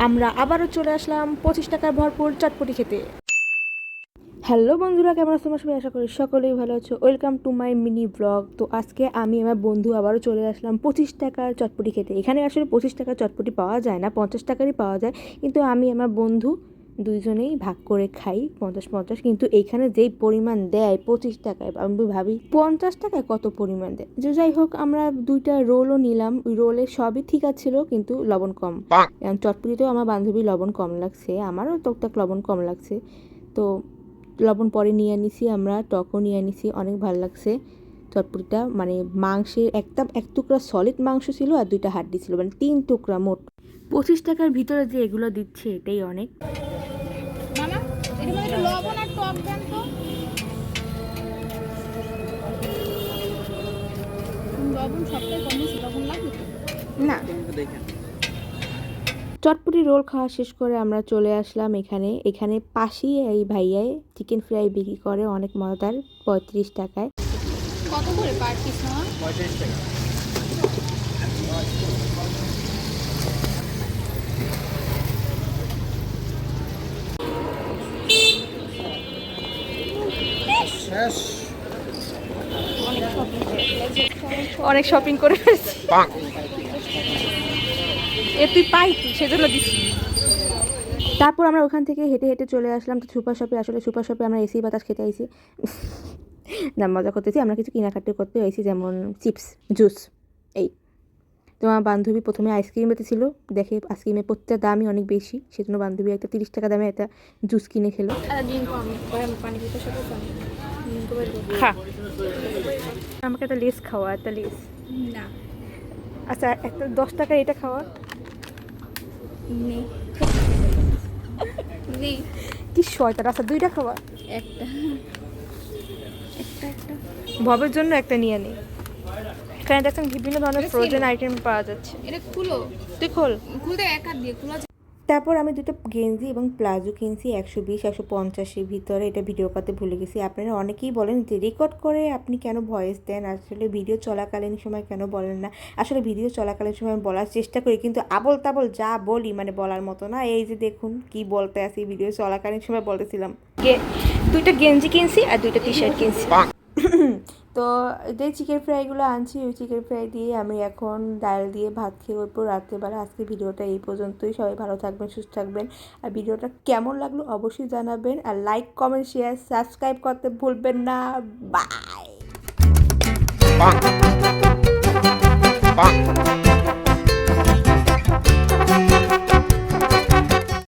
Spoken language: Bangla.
আমরা আবারও চলে আসলাম 25 টাকার ভরপুর চটপটি খেতে। হ্যালো বন্ধুরা, কেমন আছো? তোমার সবাই আশা করি সকলেই ভালো আছো। Welcome to my mini blog. তো আজকে আমি আমার বন্ধু আবারও চলে আসলাম 25 টাকার চটপটি খেতে। এখানে আসলে 25 টাকার চটপটি পাওয়া যায় না, 50 টাকারই পাওয়া যায়, কিন্তু আমি আমার বন্ধু দুইজনেই ভাগ করে খাই 50-50। কিন্তু এইখানে যেই পরিমাণ দেয় 25 টাকায়, আমি ভাবি 50 টাকায় কত পরিমাণ দেয়। যে যাই হোক, আমরা দুইটা রোলও নিলাম। ওই রোলে সবই ঠিক আছিল, কিন্তু লবণ কম। চটপটিতেও আমার বান্ধবী লবণ কম লাগছে, আমারও টুকটাক লবণ কম লাগছে। তো লবণ পরে নিয়ে নিছি, আমরা টকও নিয়ে নিছি। অনেক ভালো লাগছে চটপটিটা। মানে মাংসের এক টুকরা সলিড মাংস ছিল আর দুইটা হাড্ডি ছিল, মানে 3 টুকরা মোট। 25 টাকার ভিতরে যে এগুলো দিচ্ছে এটাই অনেক। মামা এর মধ্যে লবণ আর টক দেন তো। লবণ সবটাই কম বেশি লবণ লাগবে তো না, চটপটি রোল খাওয়া শেষ করে আমরা চলে আসলাম এখানে পাশেই এই ভাইয়ায় চিকেন ফ্রাই বিক্রি করে, অনেক মজাদার, 35 টাকায়। কত করে পার পিস মামা? 35 টাকা। শেষ। অনেক শপিং করে ফেলছি। এ তুই পাইতি সেজন্য দিছি। তারপর আমরা ওখান থেকে হেঁটে হেঁটে চলে আসলাম সুপার শপে। আসলে সুপার শপে আমরা এসি বাতাস খেতে আইছি না, মজা করতেছি। আমরা কিছু কেনাকাটি করতে আইছি, যেমন চিপস, জুস, এই। তো আমার বান্ধবী প্রথমে আইসক্রিম বেঁচেছিল, দেখে আইসক্রিমের প্রত্যেকটা দামই অনেক বেশি, সেজন্য বান্ধবী একটা 30 টাকা দামে একটা জুস কিনে খেলো। খা, আমাকে একটা লেস খাওয়া, একটা লেস। না আচ্ছা, একটা 10 টাকার এটা খাওয়া। নে নে কি শয়তান। আচ্ছা, 2টা খাওয়া। একটা একটা একটা ভবের জন্য একটা নিয়ে নিই। এখানে দেখছেন বিভিন্ন ধরনের ফ্রোজেন আইটেম পাওয়া যাচ্ছে। এটা খুলো, তুই খোল। খুলতে এক হাত দিয়ে খোলা যায়। তারপর আমি দুটো গেঞ্জি এবং প্লাজো কিনছি 120-150-এর ভিতরে। এটা ভিডিও করতে ভুলে গেছি। আপনারা অনেকেই বলেন যে রেকর্ড করে আপনি কেন ভয়েস দেন, আসলে ভিডিও চলাকালীন সময় কেন বলেন না। আসলে ভিডিও চলাকালীন সময় বলার চেষ্টা করি, কিন্তু আবল তাবল যা বলি মানে বলার মতো না। এই যে দেখুন কি বলতে আসি, ভিডিও চলাকালীন সময় বলতেছিলাম। দুইটা গেঞ্জি কিনছি আর দুইটা টি শার্ট কিনছি। তো যে চিকেন ফ্রাইগুলো আনছি, ওই চিকেন ফ্রাই দিয়ে আমি এখন ডাল দিয়ে ভাত খেয়ে ওর পর রাত্রেবেলা। আজকে ভিডিওটা এই পর্যন্তই। সবাই ভালো থাকবেন, সুস্থ থাকবেন। আর ভিডিওটা কেমন লাগলো অবশ্যই জানাবেন। আর লাইক, কমেন্ট, শেয়ার, সাবস্ক্রাইব করতে ভুলবেন না। বাই।